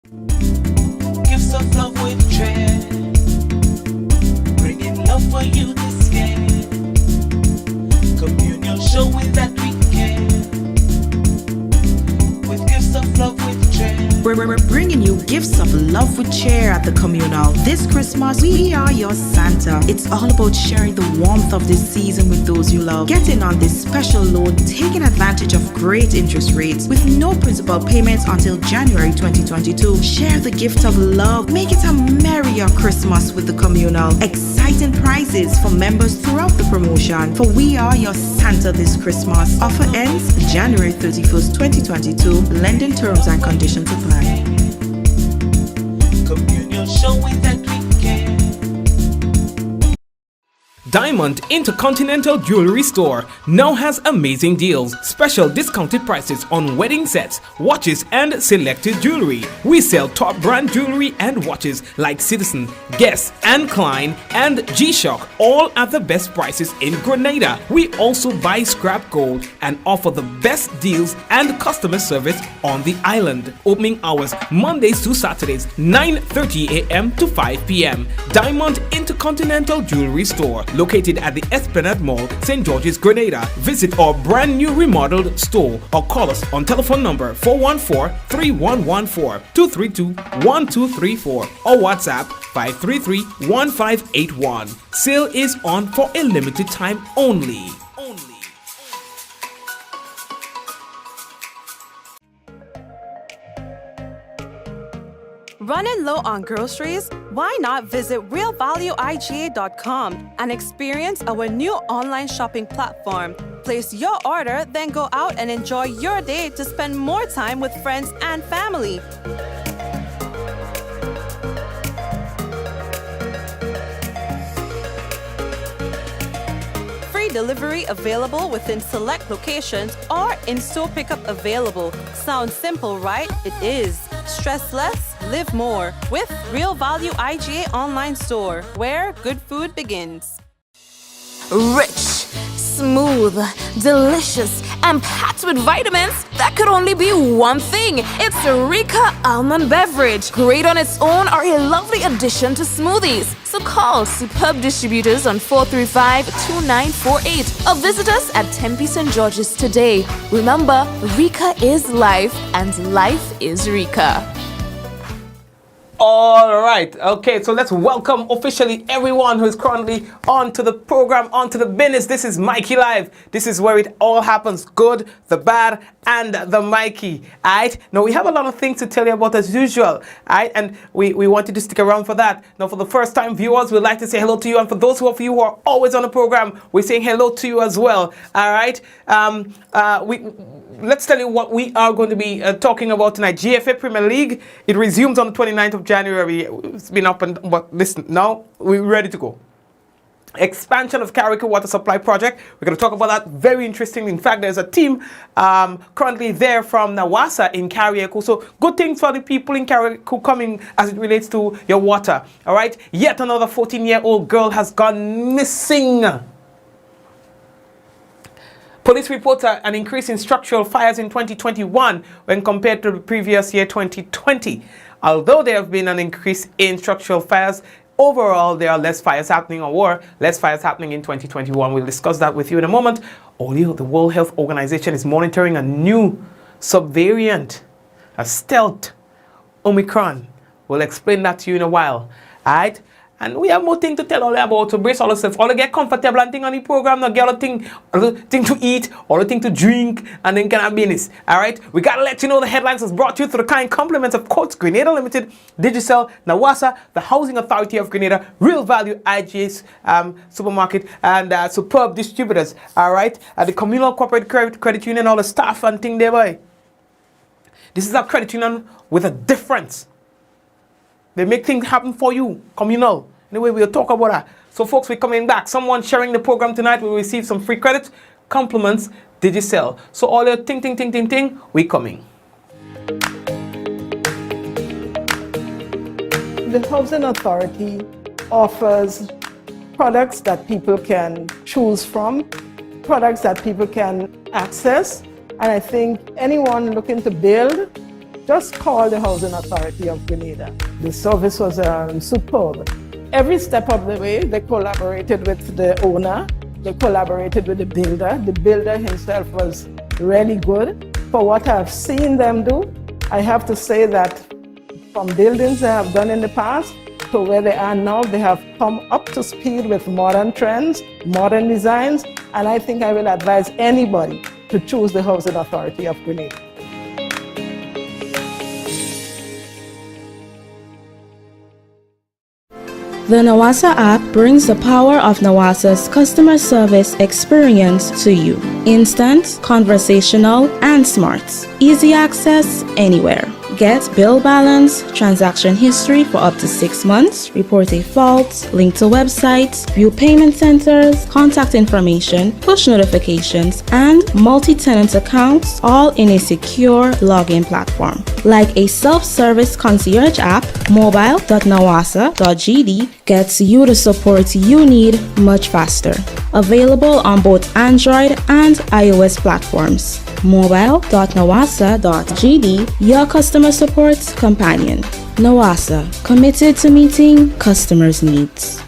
Gifts of love with dread, bringing love for you this year. Communion showing that we care, with gifts of love with dread. We're bringing you gifts of love with cheer at the communal. This Christmas, we are your Santa. It's all about sharing the warmth of this season with those you love. Get in on this special loan, taking advantage of great interest rates with no principal payments until January 2022. Share the gift of love. Make it a merrier Christmas with the communal. Exciting prizes for members throughout the promotion. For we are your Santa this Christmas. Offer ends January 31st, 2022. Lending terms and conditions apply. Communion showing that we care. Diamond Intercontinental Jewelry Store now has amazing deals, special discounted prices on wedding sets, watches and selected jewelry. We sell top brand jewelry and watches like Citizen, Guess and Klein and G-Shock, all at the best prices in Grenada. We also buy scrap gold and offer the best deals and customer service on the island. Opening hours Mondays to Saturdays 9:30 a.m. to 5 p.m. Diamond Intercontinental Jewelry Store, located at the Esplanade Mall, St. George's, Grenada. Visit our brand new remodeled store or call us on telephone number 414-3114, 232-1234 or WhatsApp 533-1581. Sale is on for a limited time only. Running low on groceries? Why not visit realvalueiga.com and experience our new online shopping platform? Place your order, then go out and enjoy your day to spend more time with friends and family. Free delivery available within select locations or in-store pickup available. Sounds simple, right? It is. Stress less, live more with Real Value IGA online store, where good food begins. Rich, smooth, delicious, and packed with vitamins that could only be one thing. It's a Rika almond beverage. Great on its own or a lovely addition to smoothies. So call Superb Distributors on 435-2948 or visit us at Tempe St. George's today. Remember, Rika is life and life is Rika. All right, okay, so let's welcome officially everyone who is currently onto the program, onto the business. This is Mikey Live. This is where it all happens, good, the bad, and the Mikey. All right, now we have a lot of things to tell you about as usual. All right, and we want you to stick around for that. Now, for the first time viewers, we'd like to say hello to you, and for those of you who are always on the program, we're saying hello to you as well. All right, let's tell you what we are going to be talking about tonight. GFA Premier League, it resumes on the 29th of January. It's been up and, but listen, now we're ready to go. Expansion of Carriacou water supply project. We're going to talk about that. Very interesting. In fact, there's a team currently there from Nawasa in Carriacou. So good things for the people in Carriacou coming as it relates to your water. All right. Yet another 14-year-old girl has gone missing. Police reports an increase in structural fires in 2021 when compared to the previous year, 2020. Although there have been an increase in structural fires, overall there are less fires happening or were less fires happening in 2021. We'll discuss that with you in a moment. Although the World Health Organization is monitoring a new subvariant, a stealth Omicron. We'll explain that to you in a while. All right? And we have more things to tell all about, to brace all ourselves, all to get comfortable and thing on the program, now get all thing to eat, all the thing to drink, and then can have business. Alright? We gotta let you know the headlines was brought to you through the kind compliments of Courts, Grenada Limited, Digicel, Nawasa, the Housing Authority of Grenada, Real Value IGA's supermarket, and Superb Distributors. Alright? The Communal Corporate Credit Union, all the staff and thing there, boy. This is a credit union with a difference. They make things happen for you, communal. Anyway, we'll talk about that. So, folks, we're coming back. Someone sharing the program tonight will receive some free credit, compliments, Digicel. So, all your ting, we coming. The Housing Authority offers products that people can choose from, products that people can access. And I think anyone looking to build just call the Housing Authority of Grenada. The service was superb. Every step of the way, they collaborated with the owner, they collaborated with the builder. The builder himself was really good. For what I've seen them do, I have to say that from buildings they have done in the past to where they are now, they have come up to speed with modern trends, modern designs, and I think I will advise anybody to choose the Housing Authority of Grenada. The Nawasa app brings the power of Nawasa's customer service experience to you. Instant, conversational, and smart. Easy access anywhere. Get bill balance, transaction history for up to 6 months, report a fault, link to websites, view payment centers, contact information, push notifications, and multi-tenant accounts, all in a secure login platform. Like a self-service concierge app, mobile.nawasa.gd gets you the support you need much faster. Available on both Android and iOS platforms. mobile.nawasa.gd, your customer support companion. Nawasa, committed to meeting customers' needs.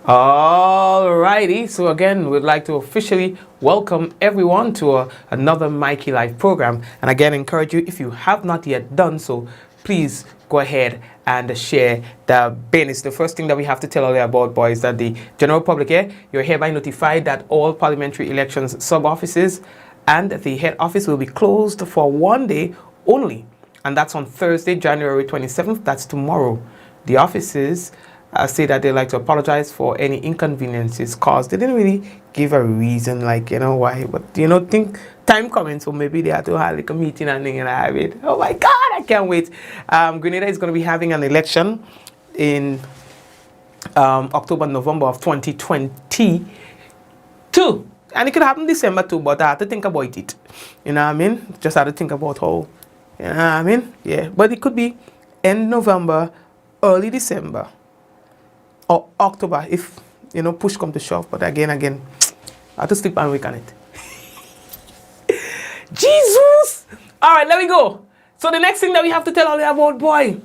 Alrighty, so again, we'd like to officially welcome everyone to another Mikey Live program. And again, encourage you, if you have not yet done so, please go ahead and share the business. The first thing that we have to tell you about, boys, that the general public here, you're hereby notified that all parliamentary elections sub-offices and the head office will be closed for 1 day only. And that's on Thursday, January 27th. That's tomorrow. The offices say that they'd like to apologize for any inconveniences caused. They didn't really give a reason, like, why. But, think time coming, so maybe they have to have like a meeting and have it. Oh my God, I can't wait. Grenada is going to be having an election in October, November of 2022. And it could happen December too, but I have to think about it. You know what I mean? Just have to think about how, you know what I mean? Yeah, but it could be end November, early December, or October if, push come to shove. But again, I have to sleep and wake on it. Jesus! All right, let me go. So the next thing that we have to tell you about, boy,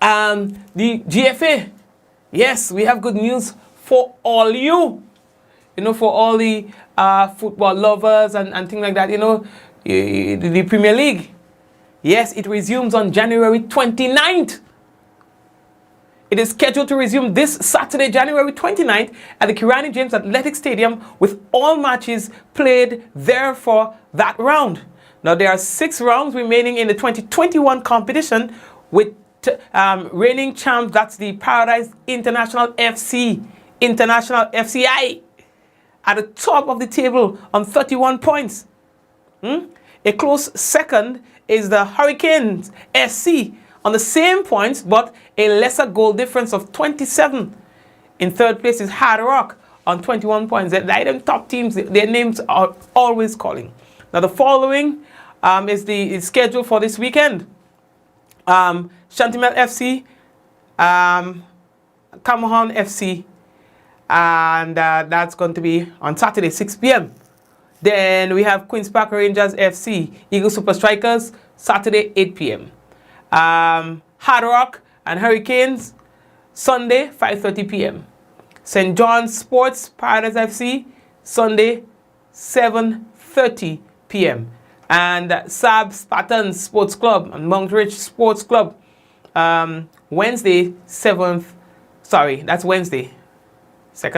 the GFA. Yes, we have good news for all you. For all the football lovers and things like that, the Premier League. Yes, it resumes on January 29th. It is scheduled to resume this Saturday, January 29th at the Kirani James Athletic Stadium with all matches played there for that round. Now, there are 6 rounds remaining in the 2021 competition with reigning champs, that's the Paradise International FCI. At the top of the table on 31 points. A close second is the Hurricanes SC on the same points, but a lesser goal difference of 27. In third place is Hard Rock on 21 points. They're them top teams, their names are always calling. Now the following is the schedule for this weekend. Chantimel FC, Camohan FC, and that's going to be on Saturday, 6 p.m. Then we have Queen's Park Rangers FC, Eagle Super Strikers, Saturday, 8 p.m. Hard Rock and Hurricanes, Sunday, 5:30 p.m. St. John's Sports Paradise FC, Sunday, 7:30 p.m. And Sab Spartans Sports Club and Mount Rich Sports Club, Wednesday, 2nd,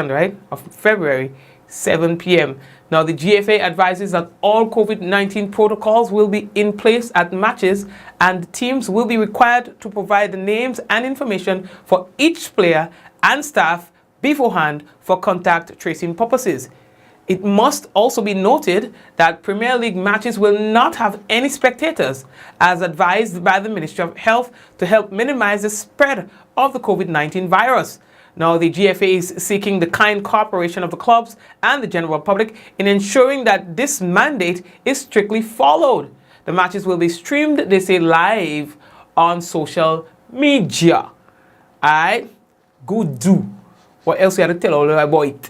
right, of February, 7 p.m. Now, the GFA advises that all COVID-19 protocols will be in place at matches and teams will be required to provide the names and information for each player and staff beforehand for contact tracing purposes. It must also be noted that Premier League matches will not have any spectators, as advised by the Ministry of Health to help minimize the spread of the COVID-19 virus. Now, the GFA is seeking the kind cooperation of the clubs and the general public in ensuring that this mandate is strictly followed. The matches will be streamed, they say, live on social media. Alright? Good do. What else we have to tell all about it?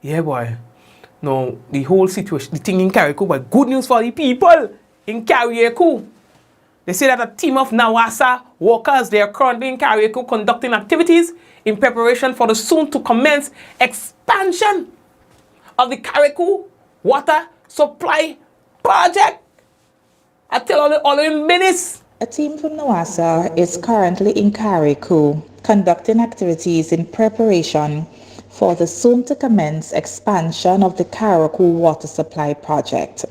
Yeah, boy. Now, the whole situation, the thing in Carriacou, but good news for the people in Carriacou. They say that a team of NAWASA workers, they are currently in Carriacou conducting activities in preparation for the soon to commence expansion of the Carriacou water supply project. I tell all in minutes. A team from NAWASA is currently in Carriacou conducting activities in preparation for the soon to commence expansion of the Carriacou water supply project.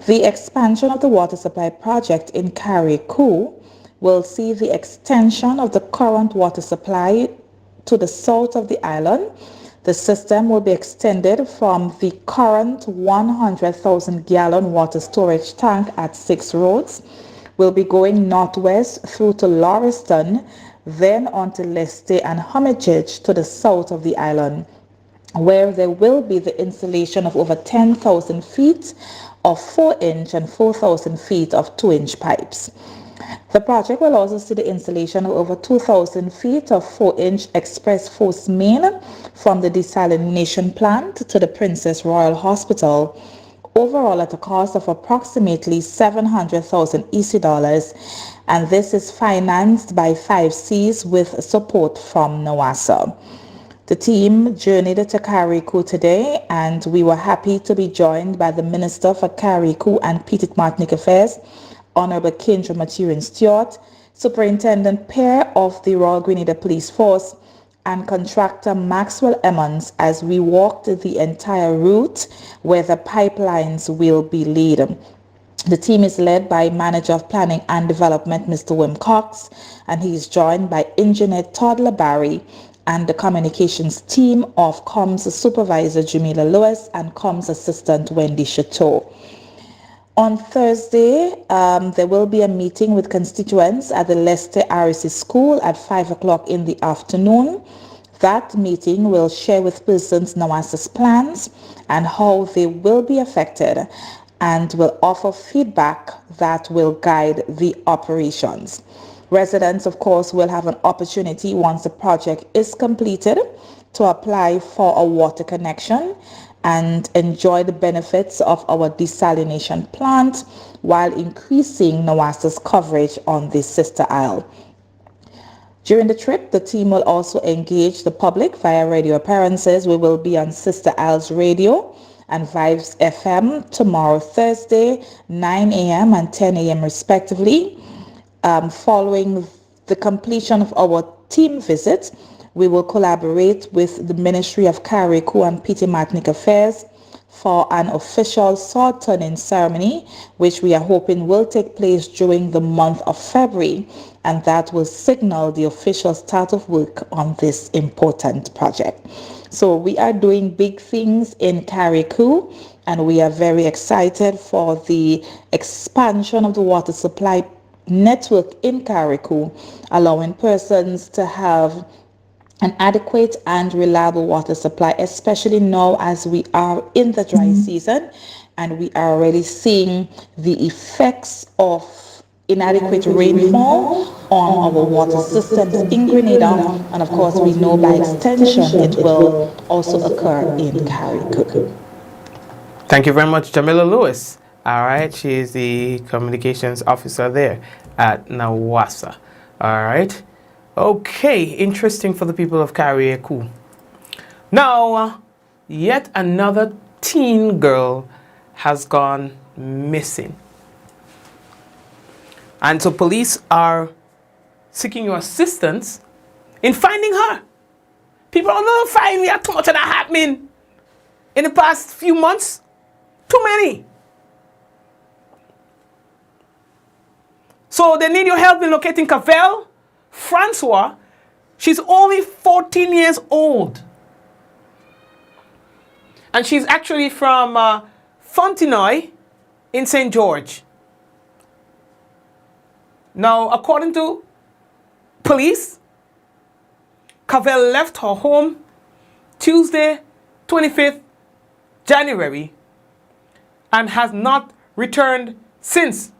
The expansion of the water supply project in Carriacou will see the extension of the current water supply to the south of the island. The system will be extended from the current 100,000 gallon water storage tank at 6 roads, will be going northwest through to Lauriston, then on to Leste and Hermitage to the south of the island, where there will be the installation of over 10,000 feet of 4-inch and 4,000 feet of 2-inch pipes. The project will also see the installation of over 2,000 feet of 4-inch express force main from the desalination plant to the Princess Royal Hospital, overall at a cost of approximately 700,000 EC dollars, and this is financed by 5Cs with support from NAWASA. The team journeyed to Carriacou today, and we were happy to be joined by the Minister for Carriacou and Petite Martinique Affairs, Honorable Kendra Maturin Stewart, Superintendent Pair of the Royal Grenada Police Force, and contractor Maxwell Emmons as we walked the entire route where the pipelines will be laid. The team is led by Manager of Planning and Development, Mr. Wim Cox, and he is joined by Engineer Todd Barry and the communications team of Comms Supervisor Jamila Lewis and Comms Assistant Wendy Chateau. On Thursday, there will be a meeting with constituents at the Leicester RSC School at 5 o'clock in the afternoon. That meeting will share with persons NAWASA's plans and how they will be affected, and will offer feedback that will guide the operations. Residents, of course, will have an opportunity once the project is completed to apply for a water connection and enjoy the benefits of our desalination plant while increasing NAWASA's coverage on the sister isle. During the trip, the team will also engage the public via radio appearances. We will be on Sister Isles Radio and Vibes FM tomorrow, Thursday, 9 a.m. and 10 a.m. respectively. Following the completion of our team visit, we will collaborate with the Ministry of Carriacou and Petite Martinique Affairs for an official sword turning ceremony, which we are hoping will take place during the month of February, and that will signal the official start of work on this important project. So we are doing big things in Carriacou, and we are very excited for the expansion of the water supply network in Carriacou, allowing persons to have an adequate and reliable water supply, especially now as we are in the dry season and we are already seeing the effects of inadequate rainfall on our water systems in Grenada, and of course we know by extension it will also occur in Carriacou. Thank you very much, Jamila Lewis. All right, she is the communications officer there at NAWASA. All right. Okay, interesting for the people of Carriacou. Now, yet another teen girl has gone missing. And so police are seeking your assistance in finding her. People don't know find me. Too much of that happening in the past few months. Too many. So they need your help in locating Cavell Francois. She's only 14 years old. And she's actually from Fontenoy in St. George. Now, according to police, Cavell left her home Tuesday, 25th January and has not returned since.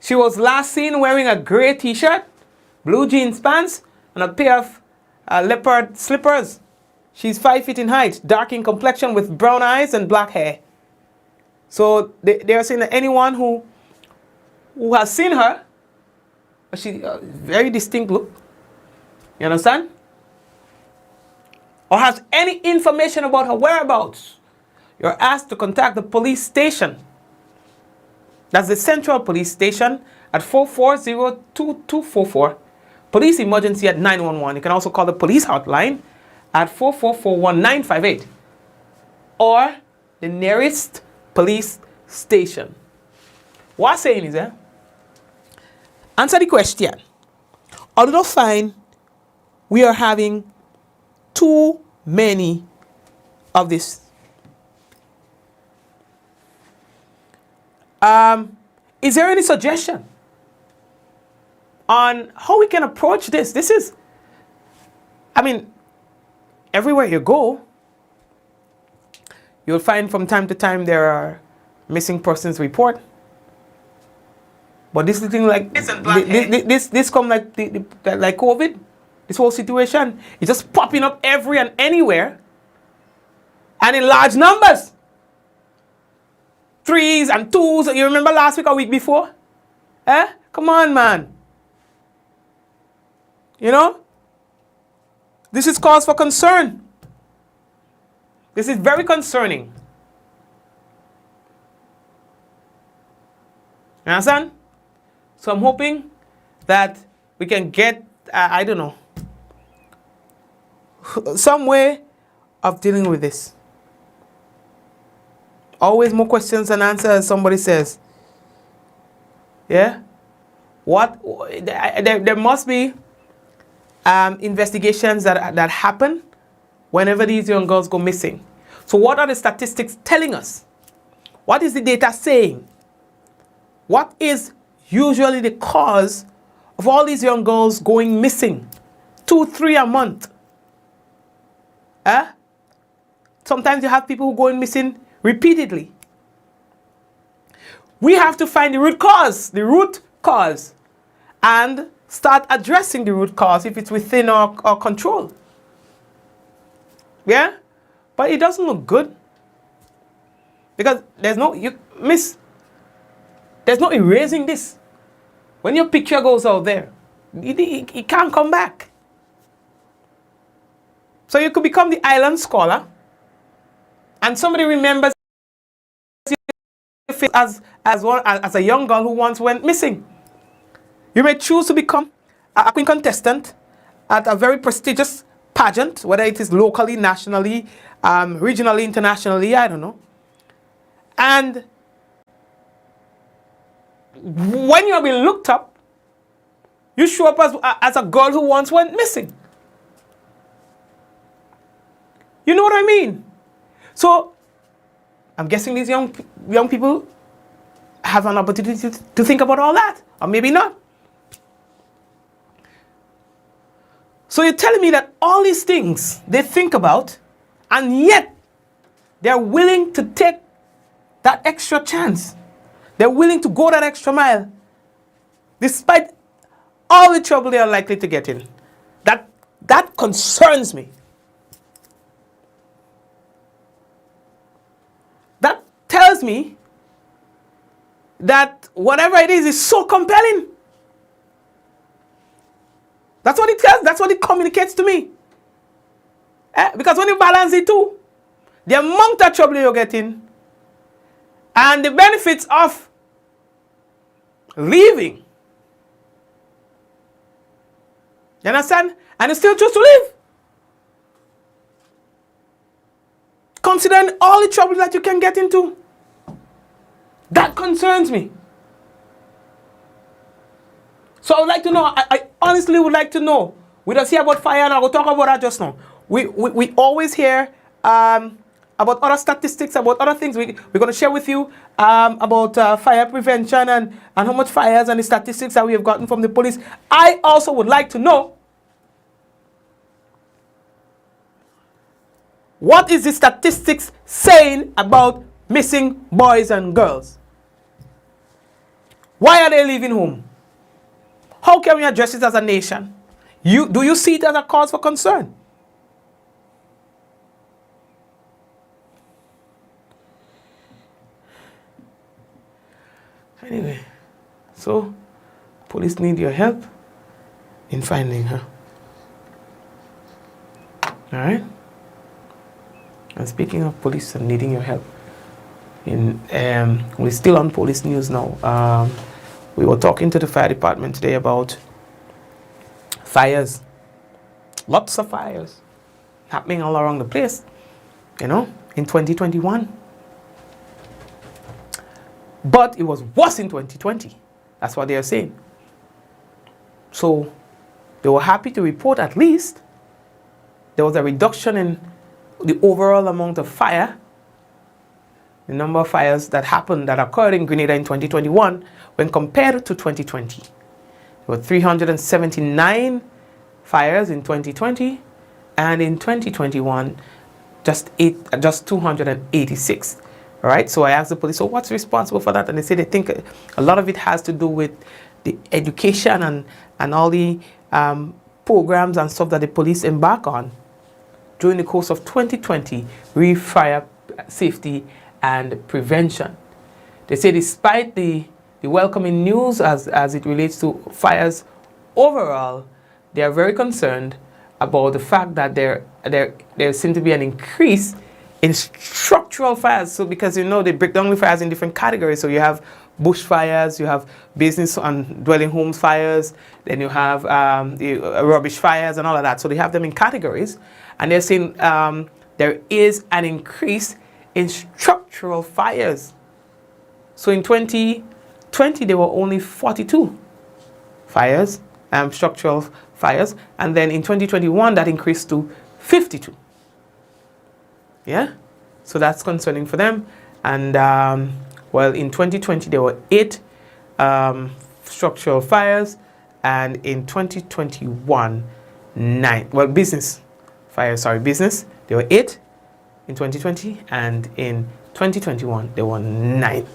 She was last seen wearing a gray t-shirt, blue jeans pants, and a pair of leopard slippers. She's 5 feet in height, dark in complexion with brown eyes and black hair. So they are saying that anyone who has seen her, she very distinct look. You understand? Or has any information about her whereabouts, you're asked to contact the police station. That's the Central Police Station at 440-2244. Police emergency at 911. You can also call the police hotline at 444-1958. Or the nearest police station. What I'm saying is, answer the question. Although fine, we are having too many of this. Is there any suggestion on how we can approach this? This is, I mean, everywhere you go, you'll find from time to time there are missing persons report. But this thing like this come like like COVID. This whole situation is just popping up every and anywhere, and in large numbers. 3s and 2s. You remember last week or week before? Come on, man. You know? This is cause for concern. This is very concerning. You understand? So I'm hoping that we can get, I don't know, some way of dealing with this. Always more questions than answers, somebody says. Yeah? There must be investigations that happen whenever these young girls go missing. So what are the statistics telling us? What is the data saying? What is usually the cause of all these young girls going missing? 2, 3 a month. Sometimes you have people who go missing repeatedly. We have to find the root cause, and start addressing the root cause if it's within our control. Yeah? But it doesn't look good. Because there's no erasing this. When your picture goes out there, it can't come back. So you could become the island scholar, and somebody remembers you as a young girl who once went missing. You may choose to become a queen contestant at a very prestigious pageant, whether it is locally, nationally, regionally, internationally, I don't know. And when you have been looked up, you show up as a girl who once went missing. You know what I mean? So, I'm guessing these young people have an opportunity to think about all that, or maybe not. So you're telling me that all these things they think about, and yet they're willing to take that extra chance. They're willing to go that extra mile, despite all the trouble they are likely to get in. That concerns me. That tells me that whatever it is so compelling. That's what it tells. That's what it communicates to me. Because when you balance it too, the amount of trouble you're getting and the benefits of leaving. You understand? And you still choose to live. Considering all the trouble that you can get into. That concerns me. So I would like to know, I honestly would like to know. We don't see about fire and I will talk about that just now. We always hear about other statistics, about other things. We're going to share with you about fire prevention and how much fires and the statistics that we have gotten from the police. I also would like to know, what is the statistics saying about missing boys and girls? Why are they leaving home? How can we address it as a nation? Do you see it as a cause for concern? Anyway, so police need your help in finding her. All right. And speaking of police and needing your help, we're still on police news now. We were talking to the fire department today about fires. Lots of fires happening all around the place, you know, in 2021. But it was worse in 2020. That's what they are saying. So they were happy to report at least there was a reduction in the overall amount of fire, the number of fires that occurred in Grenada in 2021 when compared to 2020. There were 379 fires in 2020, and in 2021, just 286. All right, so I asked the police, so what's responsible for that? And they say they think a lot of it has to do with the education and all the programs and stuff that the police embark on during the course of 2020, fire safety and prevention. They say despite the welcoming news as it relates to fires overall, they are very concerned about the fact that there seems to be an increase in structural fires. So because you know they break down the fires in different categories. So you have bush fires, you have business and dwelling homes fires, then you have the rubbish fires and all of that. So they have them in categories, and they're saying there is an increase in structural fires. So in 2020 there were only 42 fires, structural fires, and then in 2021 that increased to 52. Yeah, so that's concerning for them. And well, in 2020 there were 8 structural fires, and in 2021 9. Well, business fires, business, there were 8 in 2020, and in 2021 there were 9.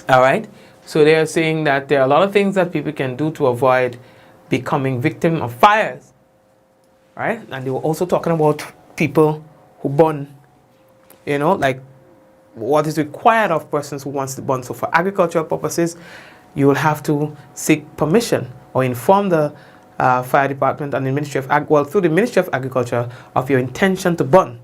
All right, so they are saying that there are a lot of things that people can do to avoid becoming victim of fires, right? And they were also talking about people who burn, you know, like what is required of persons who wants to burn. So for agricultural purposes, you will have to seek permission or inform the fire department and the Ministry of through the Ministry of Agriculture of your intention to burn.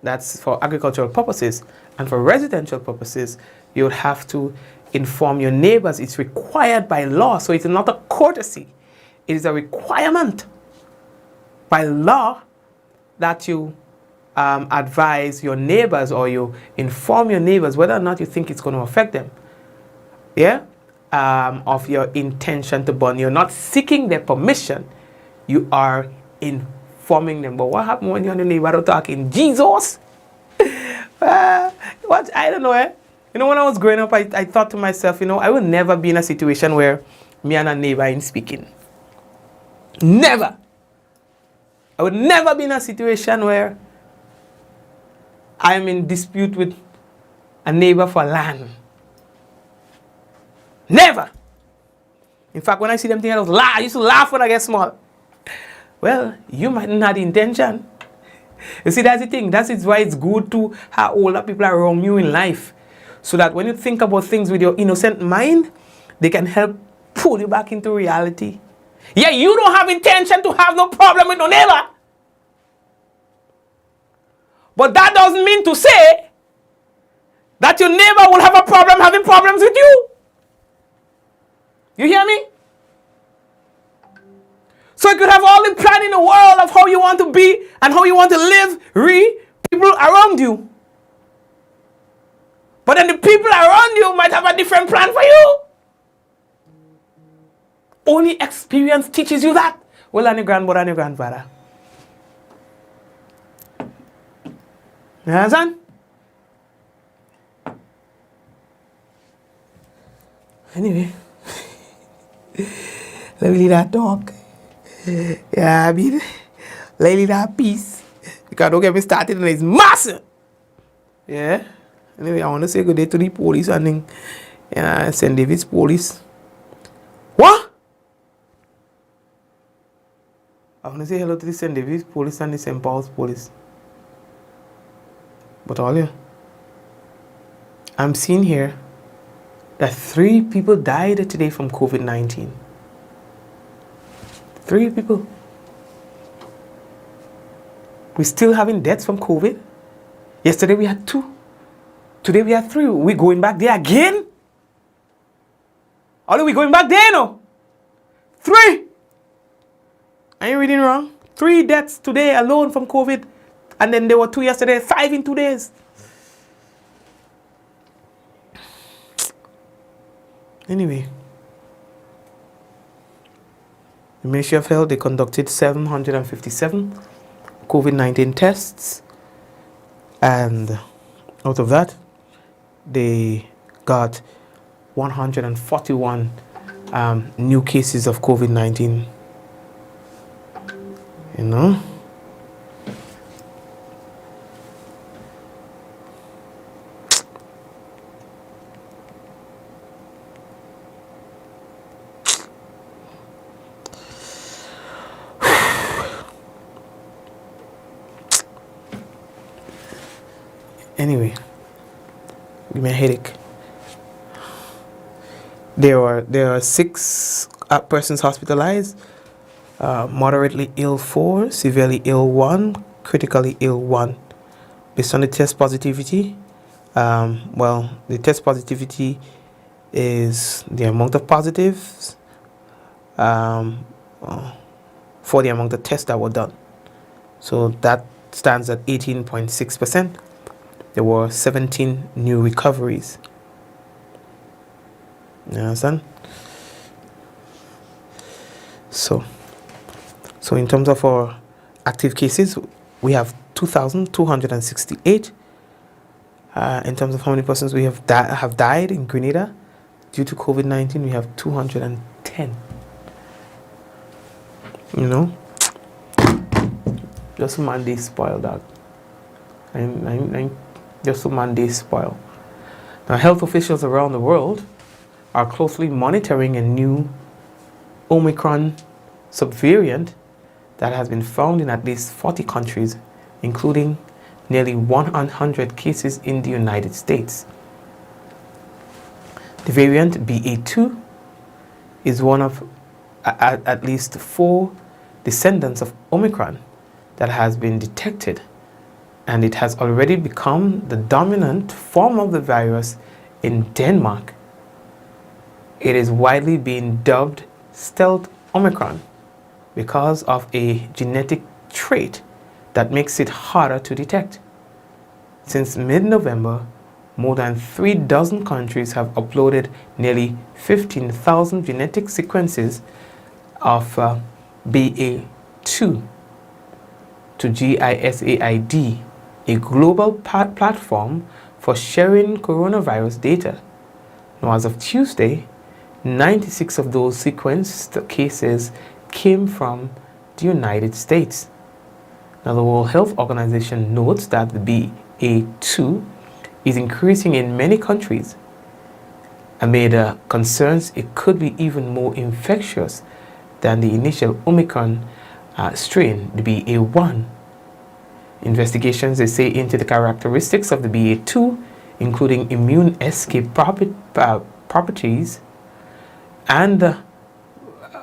That's for agricultural purposes. And for residential purposes, you'll have to inform your neighbors. It's required by law, so it's not a courtesy. It is a requirement by law that you advise your neighbors, or you inform your neighbors whether or not you think it's going to affect them. Yeah? Of your intention to burn. You're not seeking their permission. You are informing them. But what happens when you're on the neighbor talking Jesus? What? I don't know. You know, when I was growing up, I thought to myself, you know, I will never be in a situation where me and a neighbor ain't speaking. Never. I would never be in a situation where I'm in dispute with a neighbor for land. Never. In fact, when I see them things, I used to laugh when I get small. Well, you might not have the intention. You see, that's the thing. That's why it's good to have older people around you in life. So that when you think about things with your innocent mind, they can help pull you back into reality. Yeah, you don't have intention to have no problem with no neighbor. But that doesn't mean to say that your neighbor will have a problem having problems with you. You hear me? So you could have all the plan in the world of how you want to be and how you want to live, people around you. But then the people around you might have a different plan for you. Only experience teaches you that. Well, and your grandmother and your grandfather. You understand? Anyway, let me leave that talk. Yeah, I mean, let me leave that peace. Because don't get me started and it's massive. Yeah. Anyway, I want to say good day to the police and then St. David's police. What? I want to say hello to the St. David's police and the St. Paul's police. But all you, I'm seeing here that 3 people died today from COVID-19. 3 people. We're still having deaths from COVID. Yesterday we had 2. Today we have 3. We're going back there again? Are we going back there no? 3! Are you reading wrong? 3 deaths today alone from COVID. And then there were 2 yesterday, 5 in 2 days. Anyway. The Ministry of Health, they conducted 757 COVID-19 tests. And out of that, they got 141 new cases of COVID-19. You know? Anyway, give me a headache. There are 6 persons hospitalized, moderately ill 4, severely ill 1, critically ill 1. Based on the test positivity, the test positivity is the amount of positives for the amount of tests that were done. So that stands at 18.6%. There were 17 new recoveries. You understand? So in terms of our active cases, we have 2,268. In terms of how many persons we have died in Grenada due to COVID-19, we have 210. You know, just Monday spoiled, dog. I'm just Monday spoil. Now, health officials around the world are closely monitoring a new Omicron subvariant that has been found in at least 40 countries, including nearly 100 cases in the United States. The variant BA2 is one of at least 4 descendants of Omicron that has been detected, and it has already become the dominant form of the virus in Denmark. It is widely being dubbed stealth Omicron because of a genetic trait that makes it harder to detect. Since mid-November, more than 36 countries have uploaded nearly 15,000 genetic sequences of BA2 to GISAID, a global platform for sharing coronavirus data. Now, as of Tuesday, 96 of those sequenced cases came from the United States. Now, the World Health Organization notes that the BA2 is increasing in many countries. Amid concerns it could be even more infectious than the initial Omicron strain, the BA1. Investigations, they say, into the characteristics of the BA2, including immune escape properties and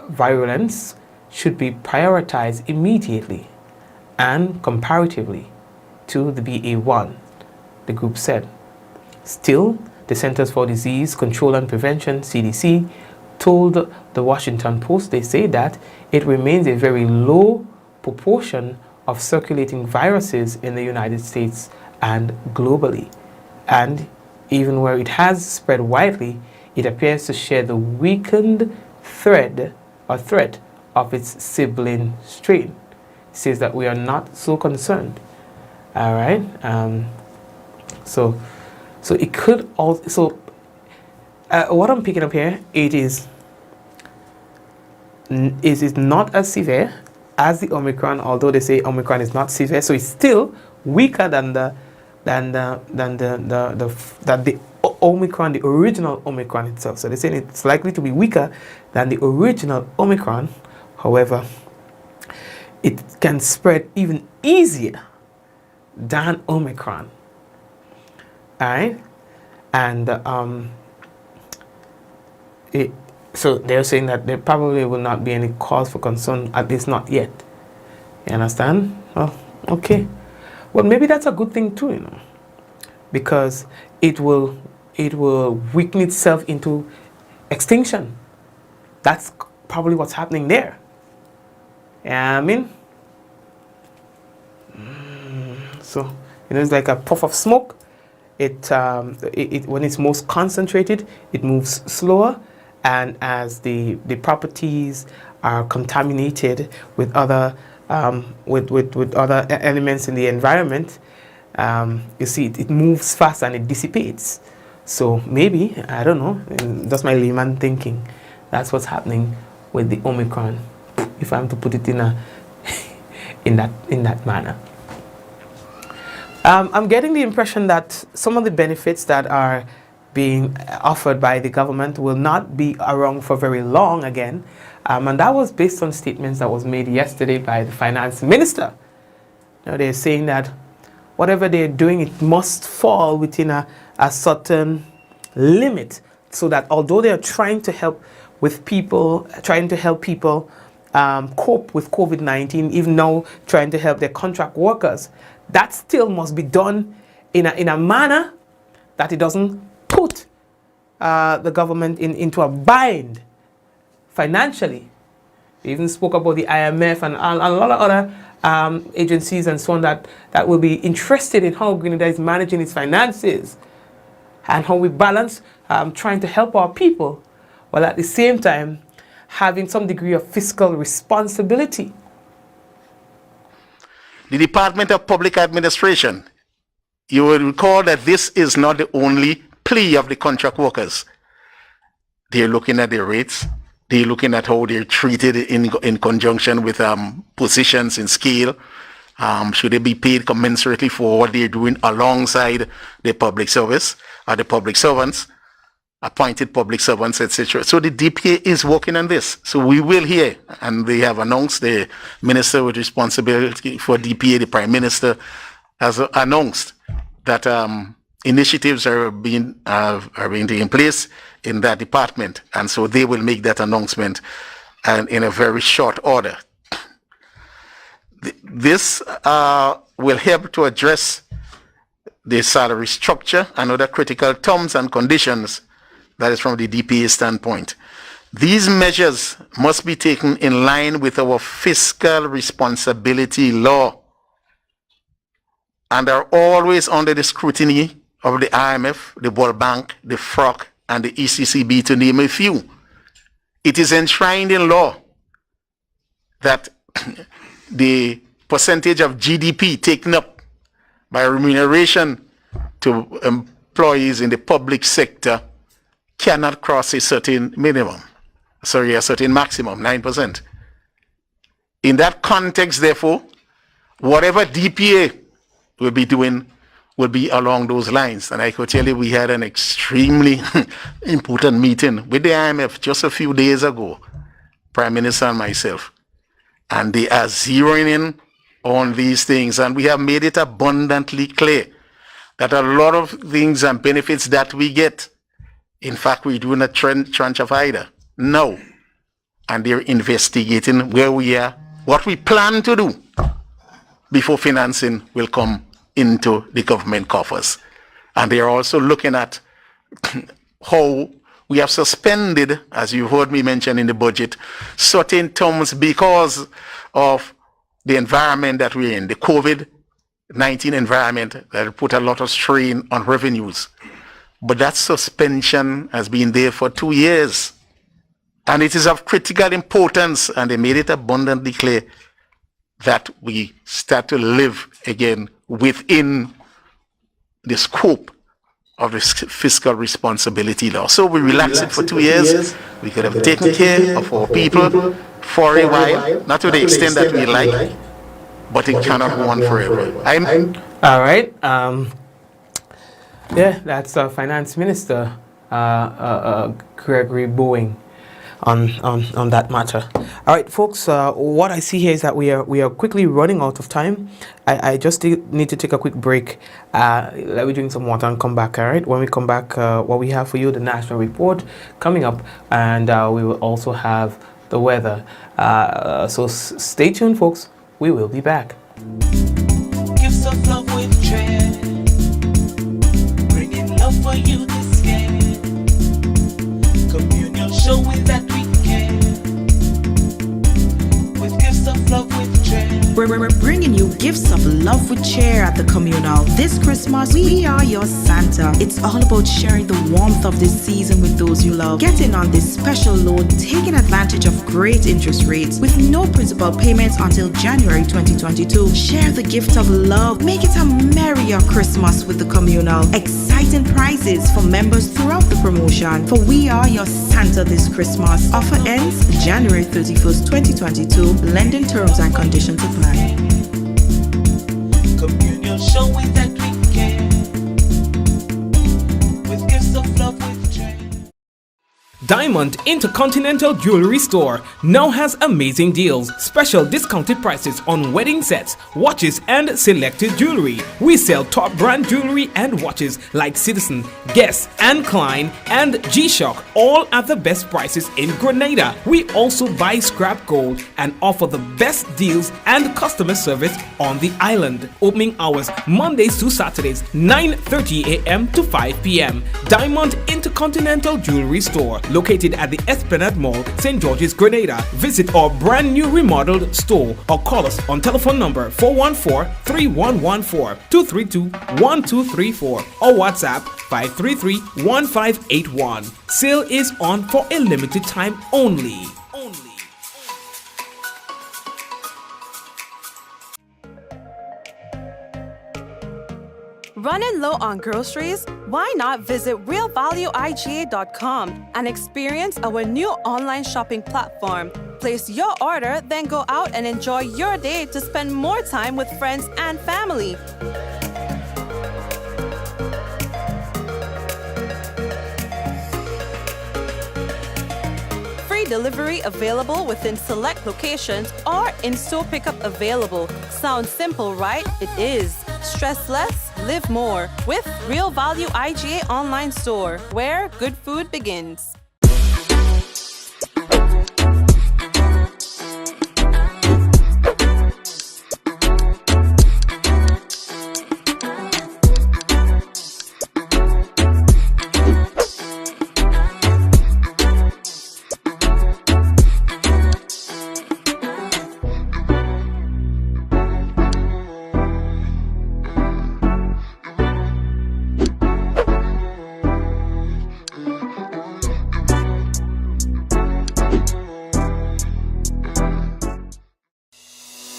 virulence, should be prioritized immediately and comparatively to the BA1, the group said. Still, the Centers for Disease Control and Prevention, CDC, told the Washington Post, they say that it remains a very low proportion of circulating viruses in the United States and globally. And even where it has spread widely, it appears to share the weakened threat of its sibling strain. It says that we are not so concerned. All right. So it could also. So what I'm picking up here, it is not as severe as the Omicron, although they say Omicron is not severe, so it's still weaker than the Omicron, the original Omicron itself. So they're saying it's likely to be weaker than the original Omicron. However, it can spread even easier than Omicron. All right, and So they're saying that there probably will not be any cause for concern, at least not yet. You understand? Well, okay. Well, maybe that's a good thing too, because it will weaken itself into extinction. That's probably what's happening there. Yeah, I mean, so it's like a puff of smoke. It when it's most concentrated, it moves slower, and as the properties are contaminated with other with other elements in the environment, you see it moves fast and it dissipates. So maybe, I don't know, that's my layman thinking, that's what's happening with the Omicron, if I'm to put it in that manner. I'm getting the impression that some of the benefits that are being offered by the government will not be around for very long again. And that was based on statements that was made yesterday by the finance minister. They're saying that whatever they're doing, it must fall within a certain limit, so that although they are trying to help people cope with COVID-19, even now trying to help their contract workers, that still must be done in a manner that it doesn't put the government into a bind financially. They even spoke about the IMF and a lot of other agencies and so on that will be interested in how Grenada is managing its finances and how we balance trying to help our people, while at the same time having some degree of fiscal responsibility. The Department of Public Administration, you will recall that this is not the only plea of the contract workers. They're looking at their rates. They're looking at how they're treated in conjunction with positions in scale. Should they be paid commensurately for what they're doing alongside the public service or the public servants, appointed public servants, etc. So the DPA is working on this. So we will hear, and they have announced, the minister with responsibility for DPA, the Prime Minister, has announced that initiatives are being taken place in that department, and so they will make that announcement and in a very short order. This will help to address the salary structure and other critical terms and conditions. That is from the DPA standpoint. These measures must be taken in line with our fiscal responsibility law and are always under the scrutiny of the IMF, the World Bank, the FROC, and the ECCB, to name a few. It is enshrined in law that the percentage of GDP taken up by remuneration to employees in the public sector cannot cross a certain maximum, 9%. In that context, therefore, whatever DPA will be doing will be along those lines. And I could tell you we had an extremely important meeting with the IMF just a few days ago, Prime Minister and myself. And they are zeroing in on these things. And we have made it abundantly clear that a lot of things and benefits that we get, in fact, we're doing a tranche of either. No. And they're investigating where we are, what we plan to do before financing will come into the government coffers. And they are also looking at how we have suspended, as you heard me mention in the budget, certain terms because of the environment that we're in, the COVID-19 environment that put a lot of strain on revenues. But that suspension has been there for 2 years. And it is of critical importance, and they made it abundantly clear that we start to live again within the scope of the fiscal responsibility law. So we relaxed it for 2 years. We could have taken care of our people for a while, not to the extent that we like, but it cannot go on forever. All right. Yeah, that's Finance Minister Gregory Boeing. on that matter. All right, folks. What I see here is that we are quickly running out of time. I just need to take a quick break. Let me drink some water and come back. All right. When we come back, what we have for you, the national report coming up, and we will also have the weather. So stay tuned, folks. We will be back. Gifts of love with dread, bringing love for you this year. Communion showing that we care, with gifts of love with dread. We're bringing you gifts of love with cheer at the communal. This Christmas, we are your Santa. It's all about sharing the warmth of this season with those you love. Get in on this special loan, taking advantage of great interest rates with no principal payments until January 2022. Share the gift of love. Make it a merrier Christmas with the communal. Exciting prizes for members throughout the promotion. For we are your Santa this Christmas. Offer ends January 31st, 2022. Lending terms and conditions apply. Communion showing that we care, with gifts of love with dread. Diamond Intercontinental Jewelry Store now has amazing deals, special discounted prices on wedding sets, watches and selected jewelry. We sell top brand jewelry and watches like Citizen, Guess and Klein and G-Shock, all at the best prices in Grenada. We also buy scrap gold and offer the best deals and customer service on the island. Opening hours Mondays to Saturdays 9:30 a.m. to 5 p.m. Diamond Intercontinental Jewelry Store, located at the Esplanade Mall, St. George's, Grenada. Visit our brand new remodeled store or call us on telephone number 414-3114, 232-1234 or WhatsApp 533-1581. Sale is on for a limited time only. Running low on groceries? Why not visit realvalueiga.com and experience our new online shopping platform? Place your order, then go out and enjoy your day to spend more time with friends and family. Free delivery available within select locations or in-store pickup available. Sounds simple, right? It is. Stress less, live more with Real Value IGA online store, where good food begins.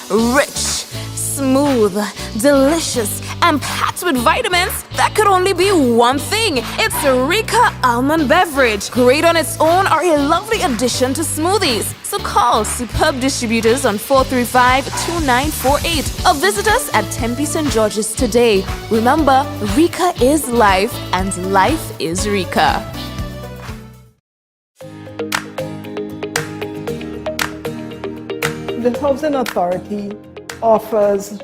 Rich, smooth, delicious, and packed with vitamins that could only be one thing. It's Rika Almond Beverage. Great on its own or a lovely addition to smoothies. So call superb distributors on 435-2948 or visit us at Tempe St. George's today. Remember, Rika is life and life is Rika. The Housing Authority offers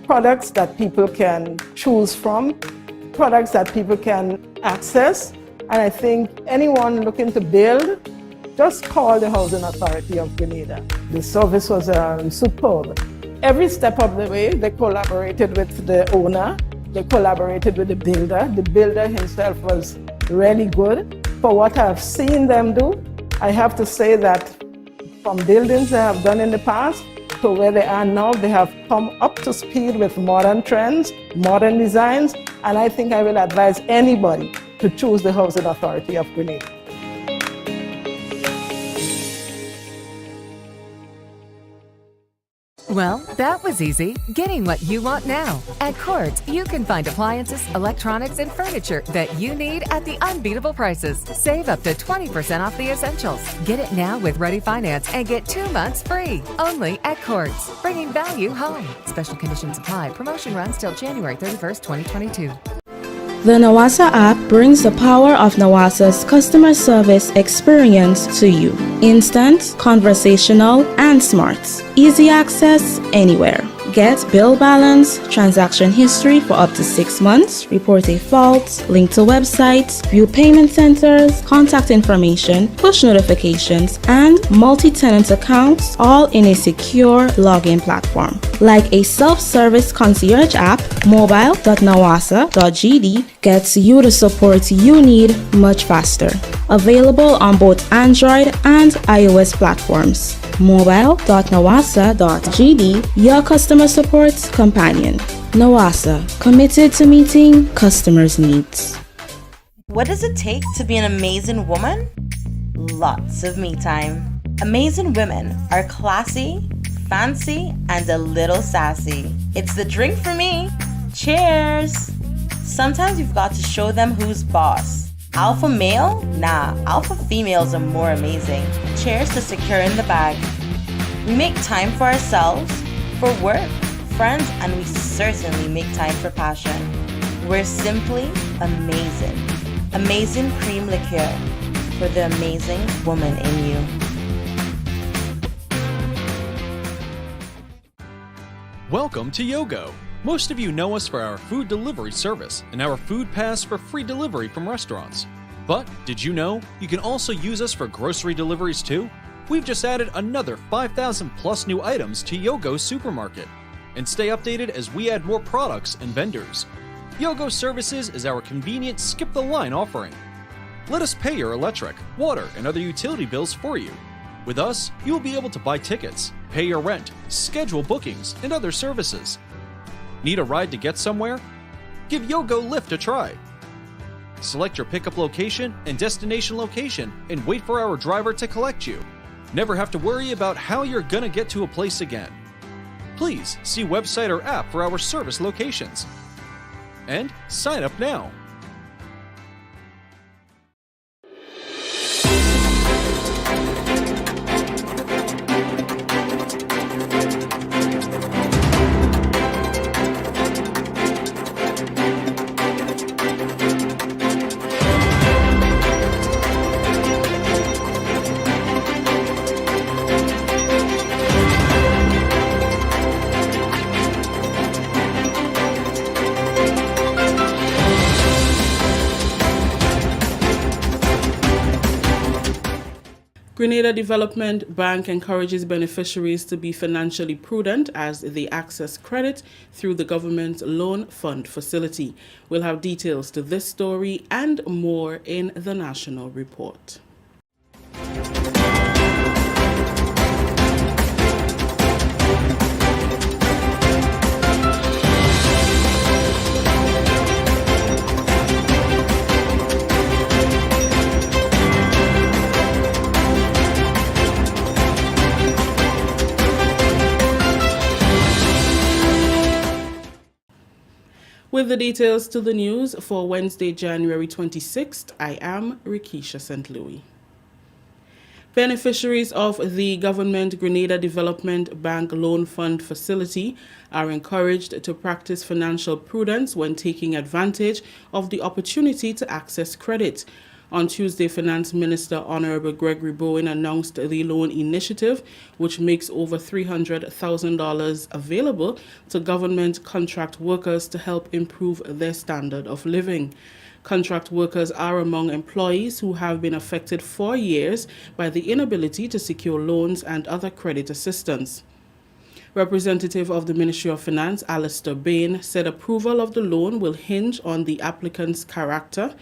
products that people can choose from, products that people can access, and I think anyone looking to build, just call the Housing Authority of Grenada. The service was superb. Every step of the way, they collaborated with the owner, they collaborated with the builder. The builder himself was really good. For what I've seen them do, I have to say that from buildings they have done in the past to where they are now, they have come up to speed with modern trends, modern designs, and I think I will advise anybody to choose the Housing Authority of Grenada. Well, that was easy. Getting what you want now. At Courts, you can find appliances, electronics, and furniture that you need at the unbeatable prices. Save up to 20% off the essentials. Get it now with Ready Finance and get 2 months free. Only at Courts, bringing value home. Special conditions apply. Promotion runs till January 31st, 2022. The Nawasa app brings the power of Nawasa's customer service experience to you. Instant, conversational, and smart. Easy access anywhere. Get bill balance, transaction history for up to 6 months, report a fault, link to websites, view payment centers, contact information, push notifications, and multi-tenant accounts, all in a secure login platform. Like a self-service concierge app, mobile.nawasa.gd gets you the support you need much faster. Available on both Android and iOS platforms. mobile.nawasa.gd, your customer support companion. Nawasa, committed to meeting customers' needs. What does it take to be an amazing woman? Lots of me time. Amazing women are classy, fancy, and a little sassy. It's the drink for me. Cheers! Sometimes you've got to show them who's boss. Alpha male? Nah, alpha females are more amazing. Cheers to securing the bag. We make time for ourselves, for work, friends, and we certainly make time for passion. We're simply amazing. Amazing cream liqueur for the amazing woman in you. Welcome to Yogo. Most of you know us for our food delivery service and our food pass for free delivery from restaurants. But did you know you can also use us for grocery deliveries too? We've just added another 5,000 plus new items to Yogo's supermarket. And stay updated as we add more products and vendors. Yogo Services is our convenient skip the line offering. Let us pay your electric, water, and other utility bills for you. With us, you'll be able to buy tickets, pay your rent, schedule bookings, and other services. Need a ride to get somewhere? Give Yogo Lyft a try. Select your pickup location and destination location and wait for our driver to collect you. Never have to worry about how you're gonna get to a place again. Please see website or app for our service locations. And sign up now. Grenada Development Bank encourages beneficiaries to be financially prudent as they access credit through the government's loan fund facility. We'll have details to this story and more in the national report. With the details to the news for Wednesday, January 26th, I am Rikisha St. Louis. Beneficiaries of the Government Grenada Development Bank Loan Fund Facility are encouraged to practice financial prudence when taking advantage of the opportunity to access credit. On Tuesday, Finance Minister Honorable Gregory Bowen announced the loan initiative, which makes over $300,000 available to government contract workers to help improve their standard of living. Contract workers are among employees who have been affected for years by the inability to secure loans and other credit assistance. Representative of the Ministry of Finance, Alistair Bain, said approval of the loan will hinge on the applicant's character,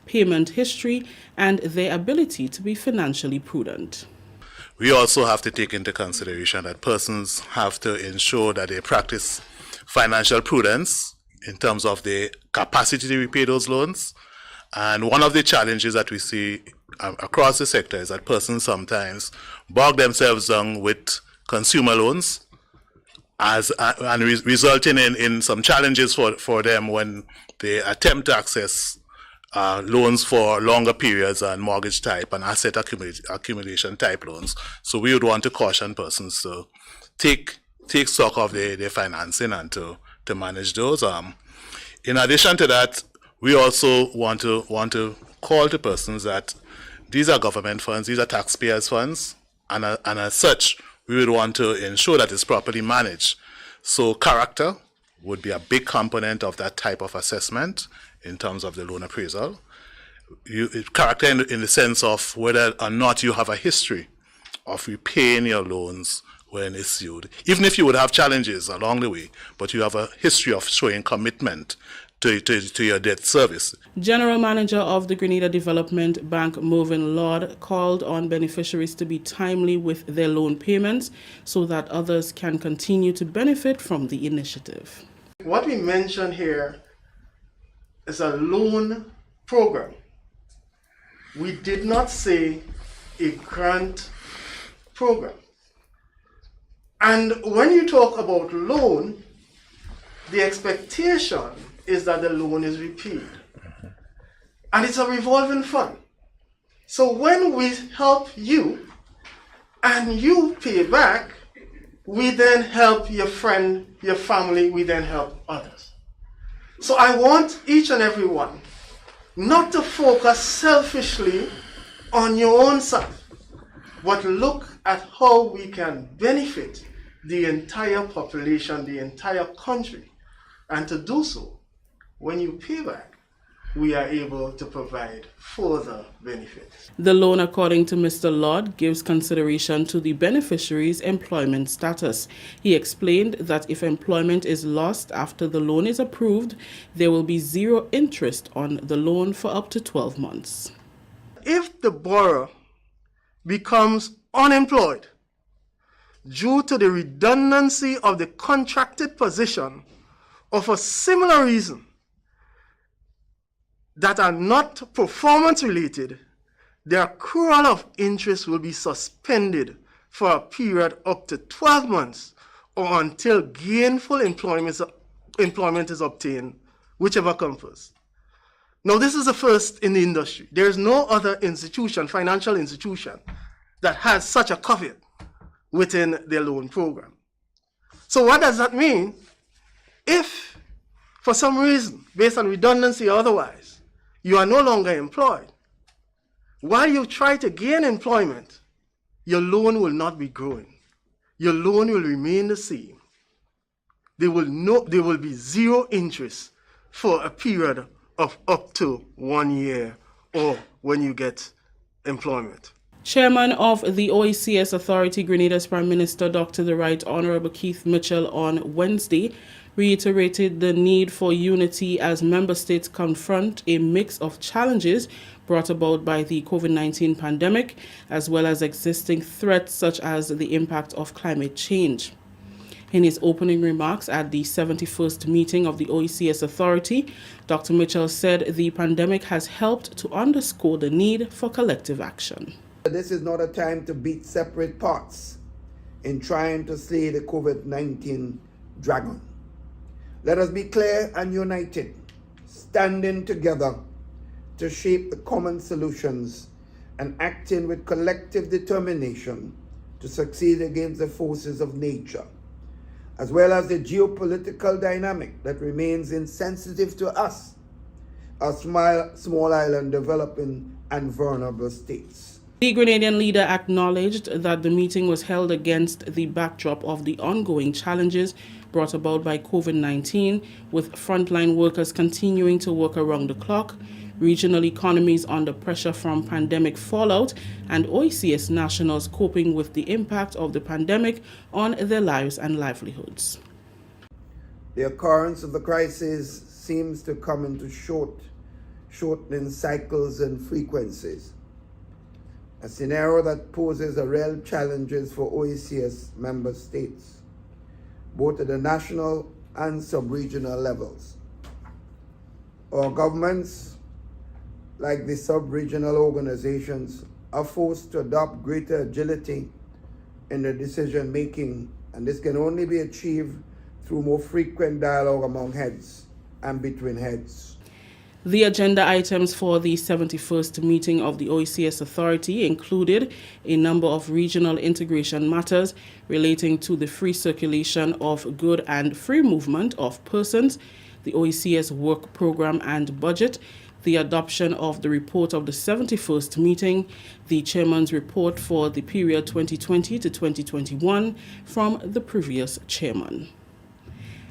payment history, and their ability to be financially prudent. We also have to take into consideration that persons have to ensure that they practice financial prudence in terms of their capacity to repay those loans. And one of the challenges that we see across the sector is that persons sometimes bog themselves down with consumer loans resulting in some challenges for them when they attempt to access loans for longer periods and mortgage type and asset accumulation type loans. So we would want to caution persons to take stock of their financing and to manage those. In addition to that, we also want to call to persons that these are government funds, these are taxpayers' funds, and as such, we would want to ensure that it's properly managed. So character would be a big component of that type of assessment in terms of the loan appraisal. Character in the sense of whether or not you have a history of repaying your loans when issued. Even if you would have challenges along the way, but you have a history of showing commitment to your debt service. General Manager of the Grenada Development Bank, Mervyn Lord, called on beneficiaries to be timely with their loan payments so that others can continue to benefit from the initiative. What we mentioned here is a loan program. We did not say a grant program. And when you talk about loan, the expectation is that the loan is repaid. And it's a revolving fund. So when we help you and you pay back, we then help your friend, your family, we then help others. So I want each and every one not to focus selfishly on your own self, but look at how we can benefit the entire population, the entire country. And to do so, when you pay back, we are able to provide further benefits. The loan, according to Mr. Lord, gives consideration to the beneficiary's employment status. He explained that if employment is lost after the loan is approved, there will be zero interest on the loan for up to 12 months. If the borrower becomes unemployed due to the redundancy of the contracted position or for similar reason that are not performance related, the accrual of interest will be suspended for a period up to 12 months or until gainful employment is obtained, whichever comes first. Now, this is the first in the industry. There is no other institution, financial institution, that has such a caveat within their loan program. So what does that mean? If, for some reason, based on redundancy or otherwise, you are no longer employed, while you try to gain employment, your loan will not be growing. Your loan will remain the same. There will be zero interest for a period of up to 1 year or when you get employment. Chairman of the OECS Authority, Grenada's Prime Minister, Dr. the Right Honorable Keith Mitchell, on Wednesday reiterated the need for unity as member states confront a mix of challenges brought about by the COVID-19 pandemic, as well as existing threats such as the impact of climate change. In his opening remarks at the 71st meeting of the OECS Authority, Dr. Mitchell said the pandemic has helped to underscore the need for collective action. This is not a time to beat separate parts in trying to slay the COVID-19 dragon. Let us be clear and united, standing together to shape the common solutions and acting with collective determination to succeed against the forces of nature, as well as the geopolitical dynamic that remains insensitive to us, a small island developing and vulnerable states. The Grenadian leader acknowledged that the meeting was held against the backdrop of the ongoing challenges brought about by COVID-19, with frontline workers continuing to work around the clock, regional economies under pressure from pandemic fallout, and OECS nationals coping with the impact of the pandemic on their lives and livelihoods. The occurrence of the crisis seems to come into shortening cycles and frequencies, a scenario that poses a real challenges for OECS member states, both at the national and sub-regional levels. Our governments, like the sub-regional organizations, are forced to adopt greater agility in their decision-making, and this can only be achieved through more frequent dialogue among heads and between heads. The agenda items for the 71st meeting of the OECS Authority included a number of regional integration matters relating to the free circulation of good and free movement of persons, the OECS work program and budget, the adoption of the report of the 71st meeting, the chairman's report for the period 2020 to 2021 from the previous chairman.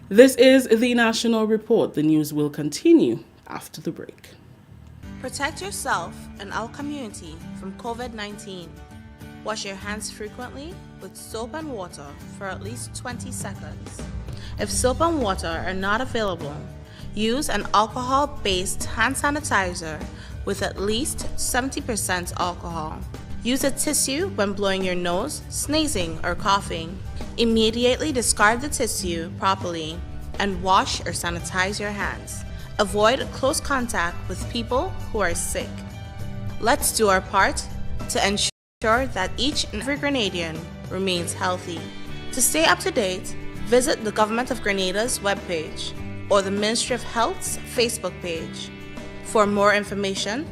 This is the National Report. The news will continue after the break. Protect yourself and our community from COVID-19. Wash your hands frequently with soap and water for at least 20 seconds. If soap and water are not available, use an alcohol-based hand sanitizer with at least 70% alcohol. Use a tissue when blowing your nose, sneezing, or coughing. Immediately discard the tissue properly and wash or sanitize your hands. Avoid close contact with people who are sick. Let's do our part to ensure that each and every Grenadian remains healthy. To stay up to date, visit the Government of Grenada's webpage or the Ministry of Health's Facebook page. For more information,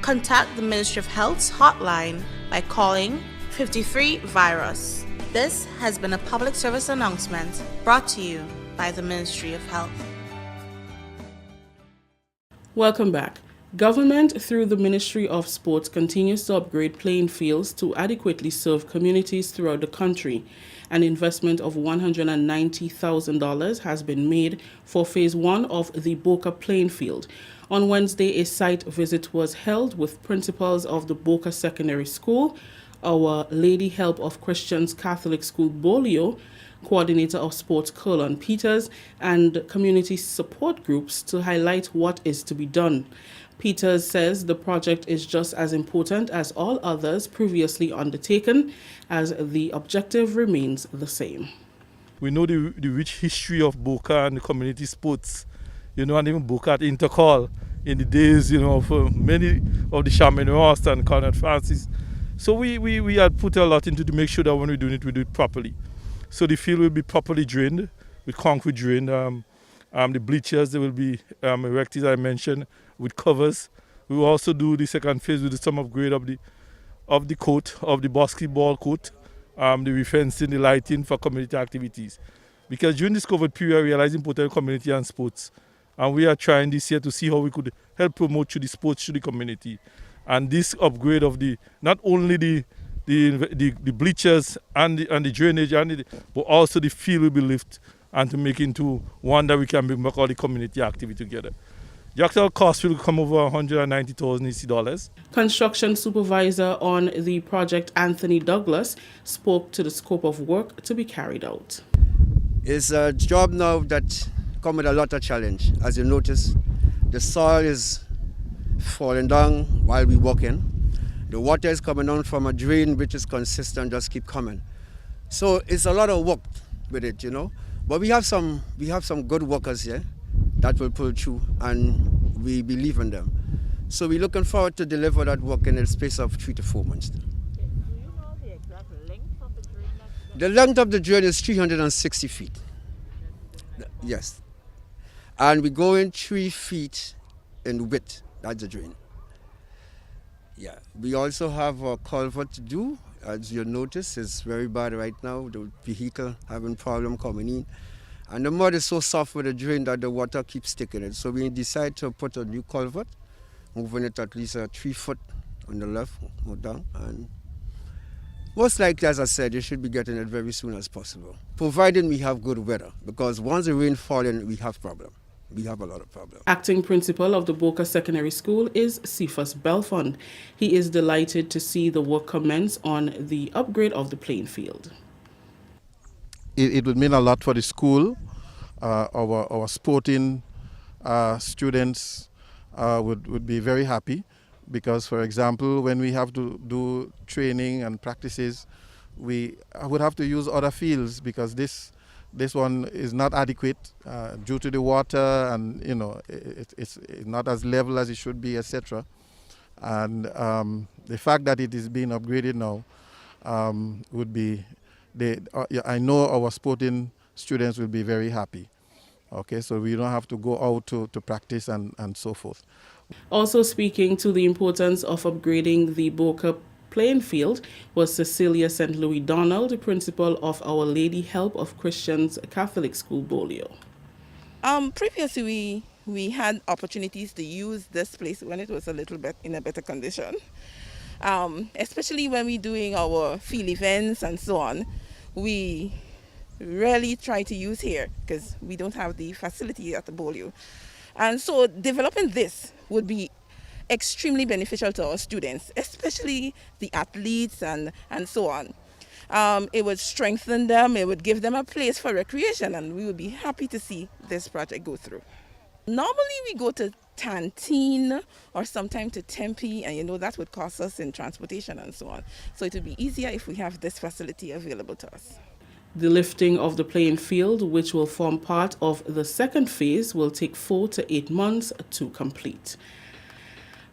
contact the Ministry of Health's hotline by calling 53-VIRUS. This has been a public service announcement brought to you by the Ministry of Health. Welcome back. Government, through the Ministry of Sports, continues to upgrade playing fields to adequately serve communities throughout the country. An investment of $190,000 has been made for Phase 1 of the Boca playing field. On Wednesday, a site visit was held with principals of the Boca Secondary School, Our Lady Help of Christians Catholic School Bolio, coordinator of sports Colin Peters, and community support groups to highlight what is to be done. Peters says the project is just as important as all others previously undertaken, as the objective remains the same. We know the rich history of Boca and the community sports, and even Boca at Intercall in the days, for many of the Charmaine Ross and Conrad Francis. So we had put a lot into to make sure that when we're doing it, we do it properly. So the field will be properly drained, with concrete drained. The bleachers, they will be erected, as I mentioned, with covers. We will also do the second phase with some upgrade of the court, of the basketball court, the refencing, the lighting for community activities. Because during this COVID period, we realized important community and sports. And we are trying this year to see how we could help promote the sports to the community. And this upgrade of not only the bleachers and the drainage, but also the field will be lifted and to make into one that we can bring back all the community activity together. The actual cost will come over $190,000. Construction supervisor on the project, Anthony Douglas, spoke to the scope of work to be carried out. It's a job now that comes with a lot of challenge. As you notice, the soil is falling down while we're working. The water is coming down from a drain which is consistent, just keep coming. So it's a lot of work with it, But we have some good workers here that will pull through, and we believe in them. So we're looking forward to deliver that work in a space of 3 to 4 months. Do you know the exact length of the drain? The length of the drain is 360 feet. Yes. And we're going 3 feet in width. That's the drain. Yeah. We also have a culvert to do. As you notice, it's very bad right now. The vehicle having problem coming in. And the mud is so soft with the drain that the water keeps sticking in. So we decide to put a new culvert, moving it at least 3 foot on the left, or down. And most likely, as I said, you should be getting it very soon as possible, provided we have good weather. Because once the rain falls in, we have problem. We have a lot of problems. Acting principal of the Boca Secondary School is Cephas Belfond. He is delighted to see the work commence on the upgrade of the playing field. It would mean a lot for the school. Our sporting students would be very happy because, for example, when we have to do training and practices, we would have to use other fields because this one is not adequate due to the water, and it's not as level as it should be, etc. And the fact that it is being upgraded now would be, I know our sporting students will be very happy. Okay, so we don't have to go out to practice and so forth. Also speaking to the importance of upgrading the Boca playing field was Cecilia St. Louis Donald, the principal of Our Lady Help of Christians Catholic School Bolio. Previously, we had opportunities to use this place when it was a little bit in a better condition, especially when we're doing our field events and so on. We really try to use here because we don't have the facility at the Bolio. And so developing this would be extremely beneficial to our students, especially the athletes and so on. It would strengthen them, it would give them a place for recreation, and we would be happy to see this project go through. Normally we go to Tantine or sometime to Tempe, and that would cost us in transportation and so on. So it would be easier if we have this facility available to us. The lifting of the playing field, which will form part of the second phase, will take 4 to 8 months to complete.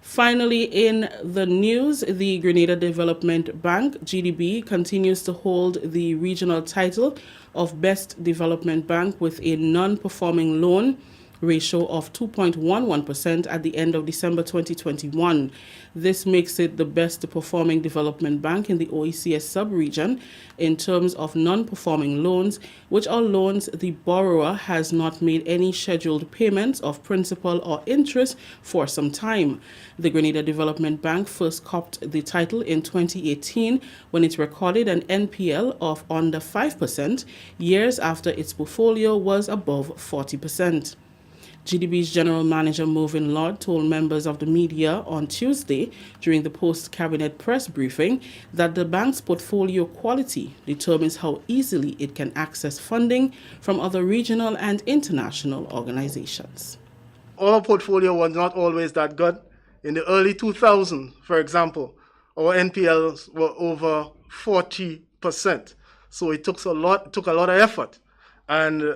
Finally, in the news, the Grenada Development Bank, GDB, continues to hold the regional title of Best Development Bank with a non-performing loan ratio of 2.11% at the end of December 2021. This makes it the best performing development bank in the OECS sub-region in terms of non-performing loans, which are loans the borrower has not made any scheduled payments of principal or interest for some time. The Grenada Development Bank first copped the title in 2018 when it recorded an NPL of under 5%, years after its portfolio was above 40%. GDB's General Manager Movin Lord told members of the media on Tuesday during the post-cabinet press briefing that the bank's portfolio quality determines how easily it can access funding from other regional and international organizations. Our portfolio was not always that good. In the early 2000s, for example, our NPLs were over 40%. So it took a lot of effort. And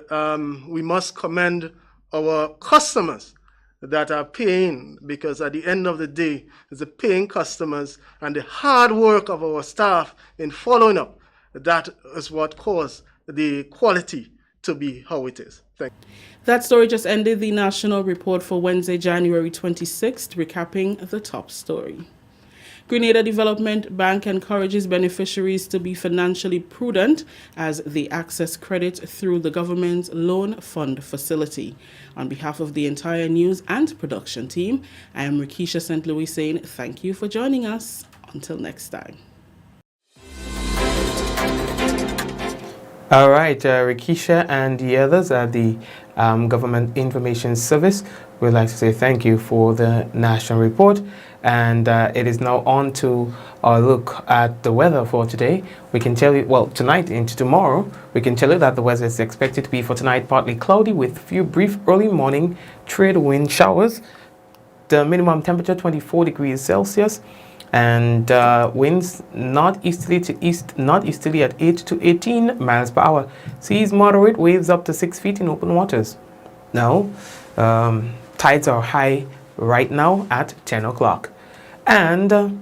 we must commend our customers that are paying, because at the end of the day, it's the paying customers and the hard work of our staff in following up. That is what caused the quality to be how it is. Thank you. That story just ended the national report for Wednesday, January 26th, recapping the top story. Grenada Development Bank encourages beneficiaries to be financially prudent as they access credit through the government's loan fund facility. On behalf of the entire news and production team, I am Rikisha St. Louis saying thank you for joining us. Until next time. All right, Rikisha and the others at the Government Information Service, we'd like to say thank you for the national report. And it is now on to our look at the weather for today. We can tell you, well, tonight into tomorrow, we can tell you that the weather is expected to be for tonight partly cloudy with few brief early morning trade wind showers. The minimum temperature 24 degrees Celsius. And winds northeasterly to northeasterly at 8 to 18 miles per hour. Seas moderate, waves up to 6 feet in open waters. Now, tides are high right now at 10 o'clock. And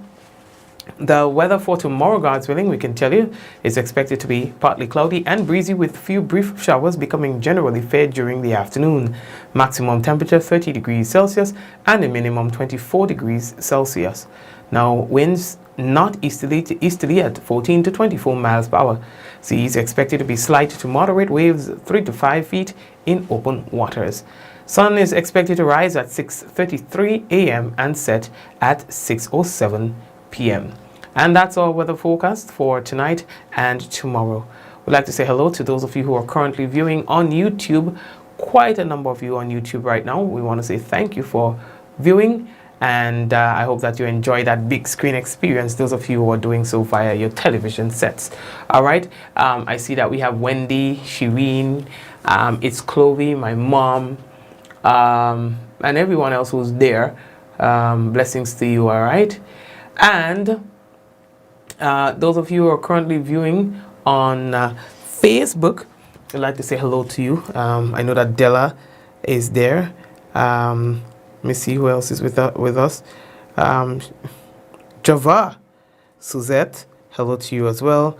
the weather for tomorrow, God's willing, we can tell you, is expected to be partly cloudy and breezy with few brief showers becoming generally fair during the afternoon. Maximum temperature 30 degrees Celsius and a minimum 24 degrees Celsius. Now, winds northeasterly to easterly at 14 to 24 miles per hour. Seas expected to be slight to moderate, waves 3 to 5 feet in open waters. Sun is expected to rise at 6:33 a.m. and set at 6:07 p.m. And that's our weather forecast for tonight and tomorrow. We'd like to say hello to those of you who are currently viewing on YouTube. Quite a number of you on YouTube right now. We want to say thank you for viewing. And I hope that you enjoy that big screen experience, those of you who are doing so via your television sets. All right. I see that we have Wendy, Shireen, it's Chloe, my mom, and everyone else who's there. Blessings to you. All right. And those of you who are currently viewing on Facebook, I'd like to say hello to you. I know that Della is there. Let me see who else is with us. Java, Suzette, hello to you as well.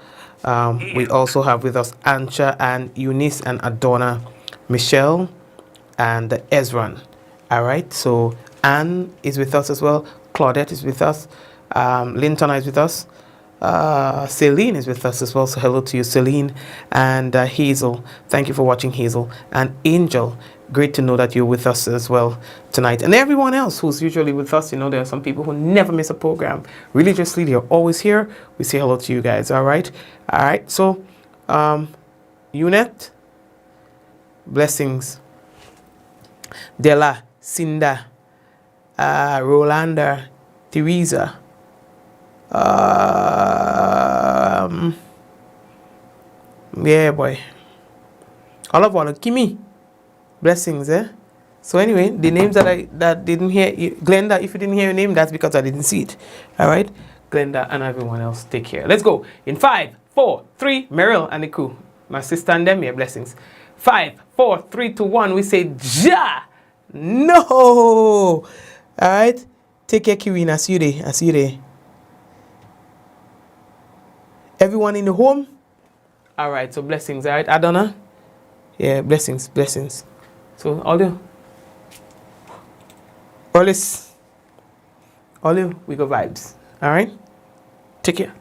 We also have with us Ancha and Eunice and Adonna, Michelle and Ezran. All right, so Anne is with us as well. Claudette is with us. Linton is with us. Celine is with us as well, so hello to you, Celine. And Hazel, thank you for watching, Hazel. And Angel great to know that you're with us as well tonight. And everyone else who's usually with us, you know, there are some people who never miss a program. Religiously, they're always here. We say hello to you guys, all right? All right, so, Unit, blessings. Della, Cinda, Rolanda, Teresa, yeah, boy. All of Kimi. Blessings, eh? So anyway, the names that didn't hear Glenda, if you didn't hear your name, that's because I didn't see it. All right? Glenda and everyone else, take care. Let's go. In 5, 4, 3, Meryl and the crew. My sister and them here, blessings. 5, 4, 3, 2, 1. We say Ja. No. All right? Take care, Kirin. I see you there. I see you there. Everyone in the home? All right, so blessings. All right, Adonna? Yeah, blessings, blessings. So, all you. All you, we go vibes. All right? Take care.